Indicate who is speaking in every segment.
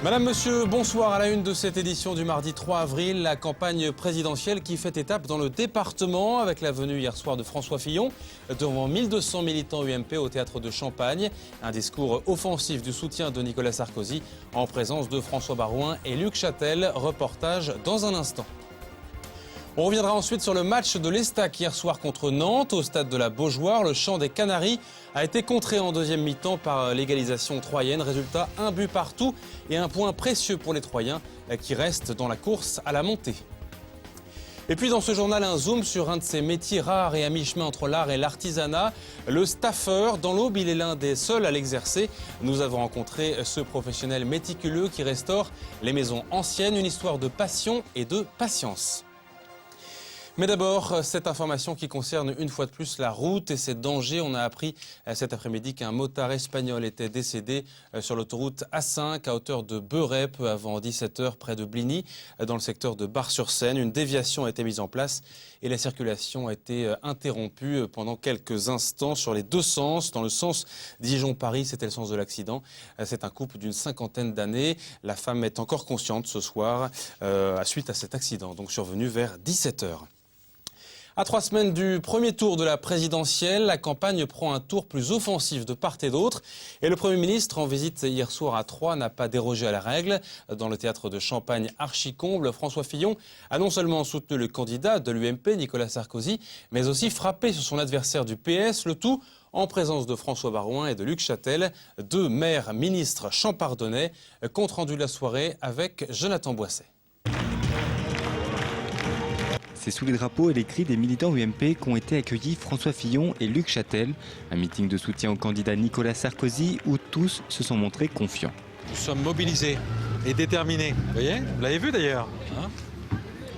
Speaker 1: Madame, monsieur, bonsoir. À la une de cette édition du mardi 3 avril, la campagne présidentielle qui fait étape dans le département avec la venue hier soir de François Fillon devant 1200 militants UMP au théâtre de Champagne. Un discours offensif du soutien de Nicolas Sarkozy en présence de François Baroin et Luc Châtel. Reportage dans un instant. On reviendra ensuite sur le match de l'Estac hier soir contre Nantes au stade de la Beaujoire. Le Chant des Canaries a été contré en deuxième mi-temps par l'égalisation troyenne. Résultat, un but partout et un point précieux pour les Troyens qui restent dans la course à la montée. Et puis dans ce journal, un zoom sur un de ces métiers rares et à mi-chemin entre l'art et l'artisanat. Le staffeur, dans l'Aube, il est l'un des seuls à l'exercer. Nous avons rencontré ce professionnel méticuleux qui restaure les maisons anciennes. Une histoire de passion et de patience. Mais d'abord, cette information qui concerne une fois de plus la route et ses dangers. On a appris cet après-midi qu'un motard espagnol était décédé sur l'autoroute A5 à hauteur de Beuret, peu avant 17h près de Bligny, dans le secteur de Bar-sur-Seine. Une déviation a été mise en place et la circulation a été interrompue pendant quelques instants sur les deux sens. Dans le sens Dijon-Paris, c'était le sens de l'accident. C'est un couple d'une cinquantaine d'années. La femme est encore consciente ce soir suite à cet accident, donc survenu vers 17h. À 3 semaines du premier tour de la présidentielle, la campagne prend un tour plus offensif de part et d'autre. Et le Premier ministre, en visite hier soir à Troyes, n'a pas dérogé à la règle. Dans le théâtre de Champagne archi-comble, François Fillon a non seulement soutenu le candidat de l'UMP, Nicolas Sarkozy, mais aussi frappé sur son adversaire du PS, le tout en présence de François Baroin et de Luc Châtel, deux maires ministres champardonnais. Compte rendu de la soirée avec Jonathan Boisset.
Speaker 2: C'est sous les drapeaux et les cris des militants UMP qu'ont été accueillis François Fillon et Luc Châtel. Un meeting de soutien au candidat Nicolas Sarkozy où tous se sont montrés confiants.
Speaker 3: Nous sommes mobilisés et déterminés. Vous voyez, vous l'avez vu d'ailleurs. Hein,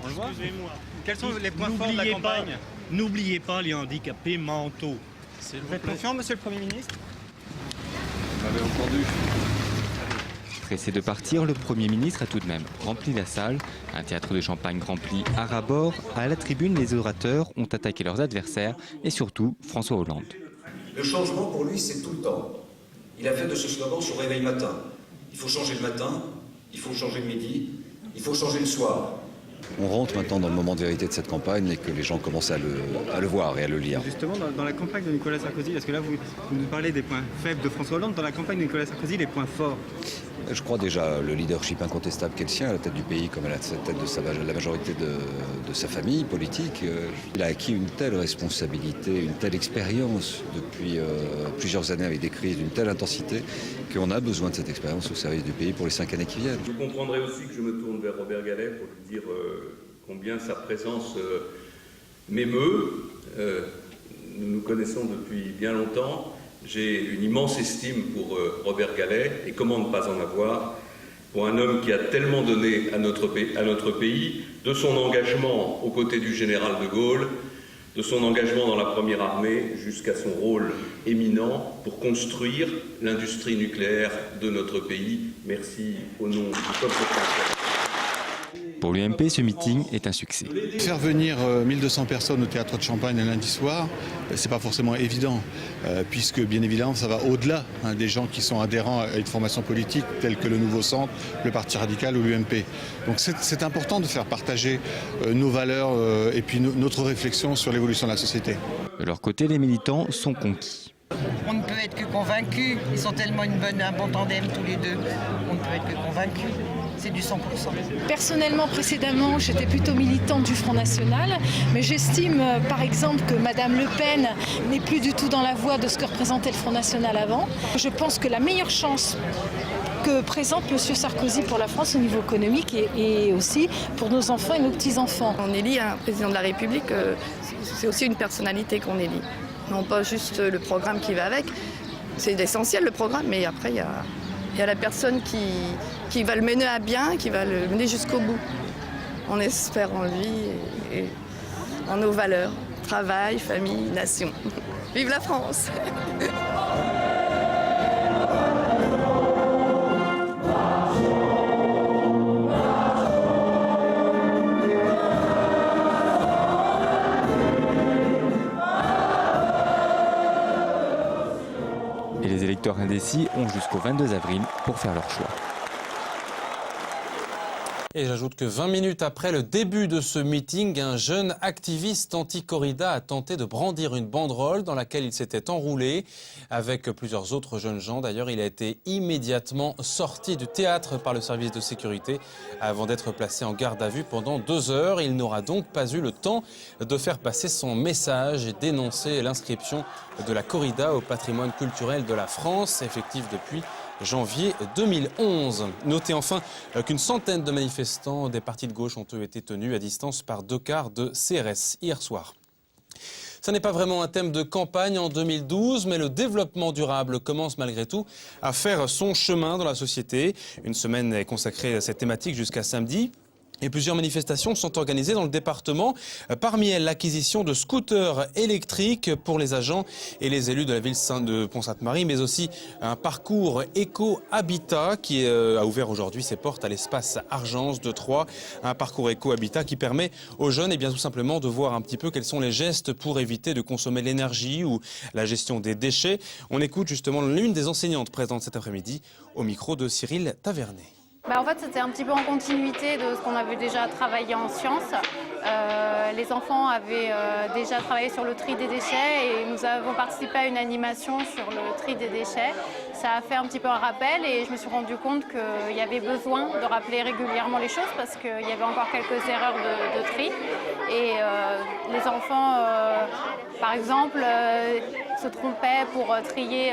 Speaker 3: on le voit.
Speaker 4: Excusez-moi. Quels sont les points forts de la campagne? N'oubliez pas les handicapés mentaux. Vous êtes confiant, monsieur le Premier ministre?
Speaker 2: Vous m'avez entendu. Pressé de partir, le Premier ministre a tout de même rempli la salle. Un théâtre de Champagne rempli à ras-bord. À la tribune, les orateurs ont attaqué leurs adversaires et surtout François Hollande.
Speaker 5: Le changement pour lui, c'est tout le temps. Il a fait de ce slogan son réveil matin. Il faut changer le matin, il faut changer le midi, il faut changer le soir.
Speaker 6: On rentre maintenant dans le moment de vérité de cette campagne et que les gens commencent à le voir et à le lire.
Speaker 4: Justement, dans la campagne de Nicolas Sarkozy, parce que là vous nous parlez des points faibles de François Hollande, dans la campagne de Nicolas Sarkozy, les points forts?
Speaker 6: Je crois déjà le leadership incontestable qu'est le sien, à la tête du pays comme à la tête de la majorité de sa famille politique. Il a acquis une telle responsabilité, une telle expérience depuis plusieurs années avec des crises d'une telle intensité qu'on a besoin de cette expérience au service du pays pour les 5 années qui viennent.
Speaker 7: Vous comprendrez aussi que je me tourne vers Robert Gallet pour lui dire combien sa présence m'émeut. Nous nous connaissons depuis bien longtemps. J'ai une immense estime pour Robert Gallet, et comment ne pas en avoir pour un homme qui a tellement donné à notre pays, de son engagement aux côtés du général de Gaulle, de son engagement dans la première armée, jusqu'à son rôle éminent pour construire l'industrie nucléaire de notre pays. Merci au nom du peuple français.
Speaker 2: Pour l'UMP, ce meeting est un succès.
Speaker 8: Faire venir 1200 personnes au théâtre de Champagne un lundi soir, c'est pas forcément évident, puisque bien évidemment ça va au-delà des gens qui sont adhérents à une formation politique telle que le Nouveau Centre, le Parti Radical ou l'UMP. Donc c'est important de faire partager nos valeurs et puis notre réflexion sur l'évolution de la société.
Speaker 2: De leur côté, les militants sont conquis.
Speaker 9: On ne peut être que convaincus. Ils sont tellement un bon tandem tous les deux. On ne peut être que convaincus. C'est du 100%.
Speaker 10: Personnellement, précédemment, j'étais plutôt militante du Front National, mais j'estime, par exemple, que Madame Le Pen n'est plus du tout dans la voie de ce que représentait le Front National avant. Je pense que la meilleure chance que présente M. Sarkozy pour la France au niveau économique et aussi pour nos enfants et nos petits-enfants.
Speaker 11: On élit un président de la République, c'est aussi une personnalité qu'on élit. Non pas juste le programme qui va avec, c'est essentiel le programme, mais après il y a la personne qui va le mener à bien, qui va le mener jusqu'au bout. On espère en lui et en nos valeurs, travail, famille, nation. Vive la France!
Speaker 2: Et les électeurs indécis ont jusqu'au 22 avril pour faire leur choix.
Speaker 1: Et j'ajoute que 20 minutes après le début de ce meeting, un jeune activiste anti-corrida a tenté de brandir une banderole dans laquelle il s'était enroulé avec plusieurs autres jeunes gens. D'ailleurs, il a été immédiatement sorti du théâtre par le service de sécurité avant d'être placé en garde à vue pendant 2 heures. Il n'aura donc pas eu le temps de faire passer son message et dénoncer l'inscription de la corrida au patrimoine culturel de la France, effective depuis janvier 2011. Notez enfin qu'une centaine de manifestants des partis de gauche ont eux été tenus à distance par 2 quarts de CRS hier soir. Ce n'est pas vraiment un thème de campagne en 2012, mais le développement durable commence malgré tout à faire son chemin dans la société. Une semaine est consacrée à cette thématique jusqu'à samedi. Et plusieurs manifestations sont organisées dans le département. Parmi elles, l'acquisition de scooters électriques pour les agents et les élus de la ville de Pont-Sainte-Marie, mais aussi un parcours éco-habitat qui a ouvert aujourd'hui ses portes à l'espace Argence de Troyes. Un parcours éco-habitat qui permet aux jeunes tout simplement de voir un petit peu quels sont les gestes pour éviter de consommer l'énergie ou la gestion des déchets. On écoute justement l'une des enseignantes présentes cet après-midi au micro de Cyril Tavernet.
Speaker 12: En fait, c'était un petit peu en continuité de ce qu'on avait déjà travaillé en sciences. Les enfants avaient déjà travaillé sur le tri des déchets et nous avons participé à une animation sur le tri des déchets. Ça a fait un petit peu un rappel et je me suis rendu compte qu'il y avait besoin de rappeler régulièrement les choses parce qu'il y avait encore quelques erreurs de tri. Et les enfants, par exemple, se trompaient pour trier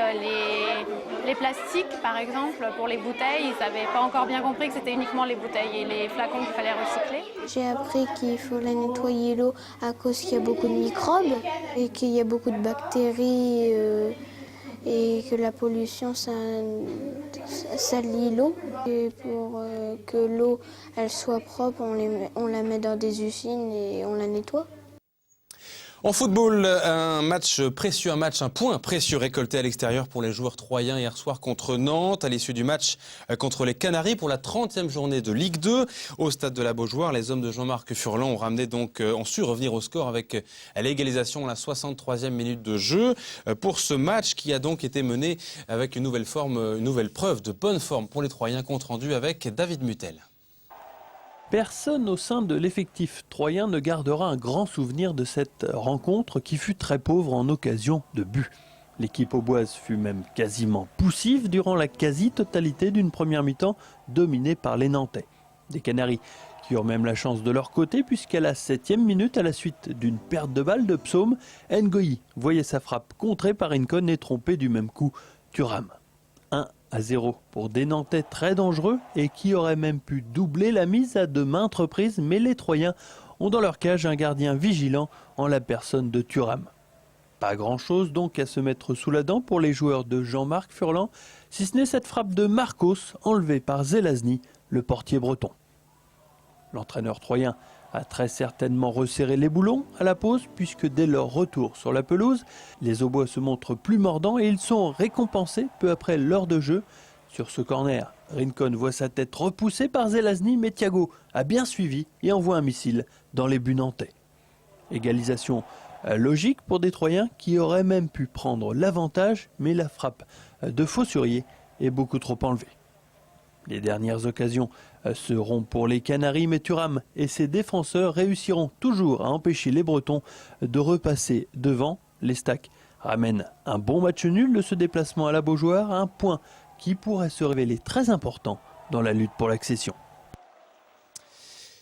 Speaker 12: les plastiques, par exemple, pour les bouteilles. Ils n'avaient pas encore bien compris que c'était uniquement les bouteilles et les flacons qu'il fallait recycler.
Speaker 13: J'ai appris qu'il faut la nettoyer l'eau à cause qu'il y a beaucoup de microbes et qu'il y a beaucoup de bactéries et que la pollution ça salit l'eau. Et pour que l'eau elle soit propre, on la met dans des usines et on la nettoie.
Speaker 1: En football, un point précieux récolté à l'extérieur pour les joueurs troyens hier soir contre Nantes. À l'issue du match contre les Canaries pour la 30e journée de Ligue 2. Au stade de la Beaujoire, les hommes de Jean-Marc Furlan ont su revenir au score avec l'égalisation à la 63e minute de jeu. Pour ce match qui a donc été mené avec une nouvelle preuve de bonne forme pour les Troyens, compte rendu avec David Mutel.
Speaker 14: Personne au sein de l'effectif troyen ne gardera un grand souvenir de cette rencontre qui fut très pauvre en occasion de but. L'équipe auboise fut même quasiment poussive durant la quasi-totalité d'une première mi-temps dominée par les Nantais. Des Canaries qui eurent même la chance de leur côté puisqu'à la 7e minute, à la suite d'une perte de balle de Psaume, Ngoyi voyait sa frappe contrée par Rincon et trompée du même coup Thuram. 1-0 pour des Nantais très dangereux et qui auraient même pu doubler la mise à de maintes reprises, mais les Troyens ont dans leur cage un gardien vigilant en la personne de Thuram. Pas grand-chose donc à se mettre sous la dent pour les joueurs de Jean-Marc Furlan, si ce n'est cette frappe de Marcos enlevée par Zelazny, le portier breton. L'entraîneur troyen a très certainement resserré les boulons à la pause puisque dès leur retour sur la pelouse, les Aubois se montrent plus mordants et ils sont récompensés peu après l'heure de jeu. Sur ce corner, Rincon voit sa tête repoussée par Zelazny, mais Thiago a bien suivi et envoie un missile dans les buts nantais. Égalisation logique pour des Troyens qui auraient même pu prendre l'avantage, mais la frappe de Faussurier est beaucoup trop enlevée. Les dernières occasions seront pour les Canaries, mais Thuram et ses défenseurs réussiront toujours à empêcher les Bretons de repasser devant. Les Stacks ramènent un bon match nul de ce déplacement à la Beaujoire, un point qui pourrait se révéler très important dans la lutte pour l'accession.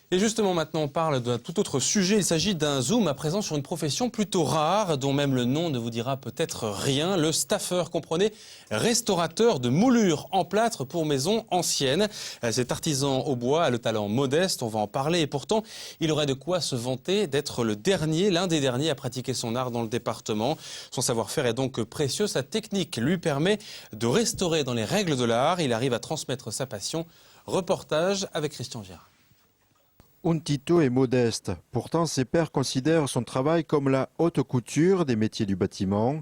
Speaker 1: Et justement, maintenant, on parle d'un tout autre sujet. Il s'agit d'un zoom à présent sur une profession plutôt rare, dont même le nom ne vous dira peut-être rien. Le staffeur, comprenez, restaurateur de moulures en plâtre pour maisons anciennes. Cet artisan au bois a le talent modeste, on va en parler. Et pourtant, il aurait de quoi se vanter d'être l'un des derniers à pratiquer son art dans le département. Son savoir-faire est donc précieux. Sa technique lui permet de restaurer dans les règles de l'art. Il arrive à transmettre sa passion. Reportage avec Christian Viard.
Speaker 15: Untito est modeste, pourtant ses pairs considèrent son travail comme la haute couture des métiers du bâtiment.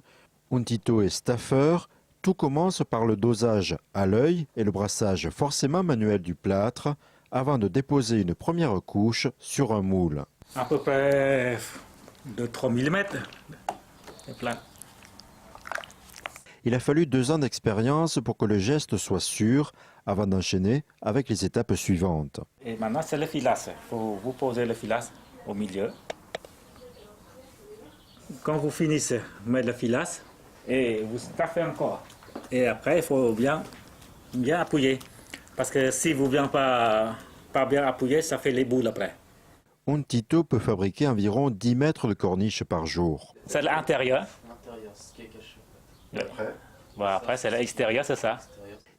Speaker 15: Untito est staffeur, tout commence par le dosage à l'œil et le brassage forcément manuel du plâtre avant de déposer une première couche sur un moule.
Speaker 16: À peu près de 3 mm de plein.
Speaker 15: Il a fallu 2 ans d'expérience pour que le geste soit sûr, avant d'enchaîner avec les étapes suivantes.
Speaker 16: Et maintenant, c'est le filasse. Il faut vous poser le filasse au milieu. Quand vous finissez, vous mettez le filasse et vous staffez encore. Et après, il faut bien appuyer. Parce que si vous ne venez pas bien appuyer, ça fait les boules après.
Speaker 15: Untito peut fabriquer environ 10 mètres de corniches par jour.
Speaker 16: C'est l'intérieur.
Speaker 17: L'intérieur, ce qui est caché.
Speaker 16: Et après, c'est l'extérieur, c'est ça.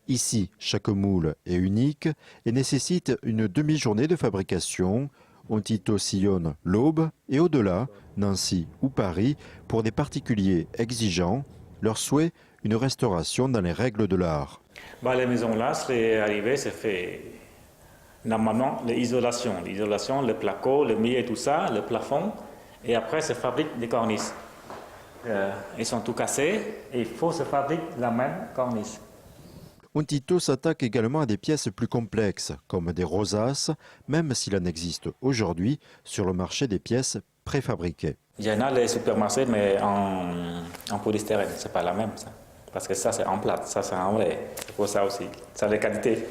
Speaker 15: Ici, chaque moule est unique et nécessite une demi-journée de fabrication. Untito sillonne l'Aube et au-delà, Nancy ou Paris, pour des particuliers exigeants. Leur souhait, une restauration dans les règles de l'art.
Speaker 16: Les maisons là, c'est arrivé, c'est fait normalement l'isolation. L'isolation, le placo, le mur et tout ça, le plafond. Et après, se fabrique des corniches. Ils sont tout cassés et il faut se fabriquer la même corniche.
Speaker 15: Untito s'attaque également à des pièces plus complexes, comme des rosaces, même s'il en existe aujourd'hui sur le marché des pièces préfabriquées.
Speaker 16: Il y en a les supermarchés, mais en polystyrène, c'est pas la même. Ça. Parce que ça, c'est en plate, ça, c'est en vrai. Il faut ça aussi. Ça a les qualités.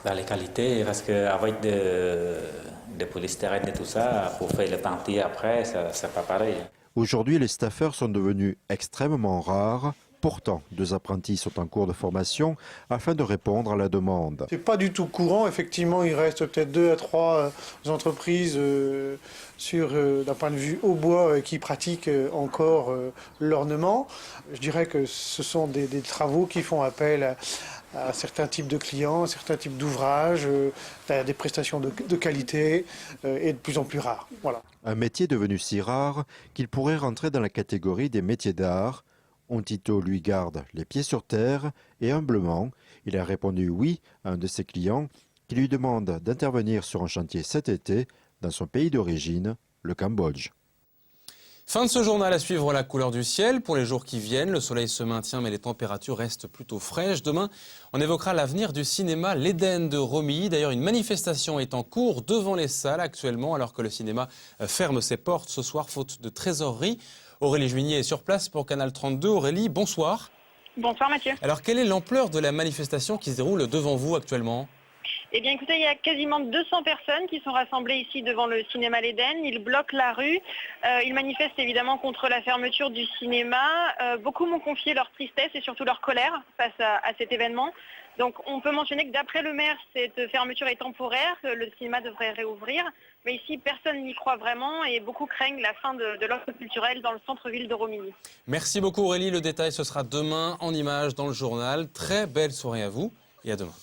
Speaker 16: Les qualités, parce qu'avec de polystyrène et tout ça, pour faire le peinture après, c'est pas pareil.
Speaker 15: Aujourd'hui, les staffeurs sont devenus extrêmement rares. Pourtant, 2 apprentis sont en cours de formation afin de répondre à la demande.
Speaker 18: C'est pas du tout courant. Effectivement, il reste peut-être 2 à 3 entreprises d'un point de vue au bois qui pratiquent encore l'ornement. Je dirais que ce sont des travaux qui font appel à certains types de clients, certains types d'ouvrages, des prestations de qualité et de plus en plus rares. Voilà.
Speaker 15: Un métier devenu si rare qu'il pourrait rentrer dans la catégorie des métiers d'art. Untito lui garde les pieds sur terre et humblement, il a répondu oui à un de ses clients qui lui demande d'intervenir sur un chantier cet été dans son pays d'origine, le Cambodge.
Speaker 1: Fin de ce journal, à suivre la couleur du ciel. Pour les jours qui viennent, le soleil se maintient mais les températures restent plutôt fraîches. Demain, on évoquera l'avenir du cinéma L'Éden de Romilly. D'ailleurs, une manifestation est en cours devant les salles actuellement alors que le cinéma ferme ses portes ce soir faute de trésorerie. Aurélie Juigné est sur place pour Canal 32. Aurélie, bonsoir.
Speaker 19: Bonsoir Mathieu.
Speaker 1: Alors, quelle est l'ampleur de la manifestation qui se déroule devant vous actuellement ?
Speaker 19: Eh bien écoutez, il y a quasiment 200 personnes qui sont rassemblées ici devant le cinéma L'Éden. Ils bloquent la rue. Ils manifestent évidemment contre la fermeture du cinéma. Beaucoup m'ont confié leur tristesse et surtout leur colère face à cet événement. Donc on peut mentionner que d'après le maire, cette fermeture est temporaire, que le cinéma devrait réouvrir. Mais ici, personne n'y croit vraiment et beaucoup craignent la fin de l'offre culturelle dans le centre-ville de Romilly.
Speaker 1: Merci beaucoup Aurélie. Le détail, ce sera demain en images dans le journal. Très belle soirée à vous et à demain.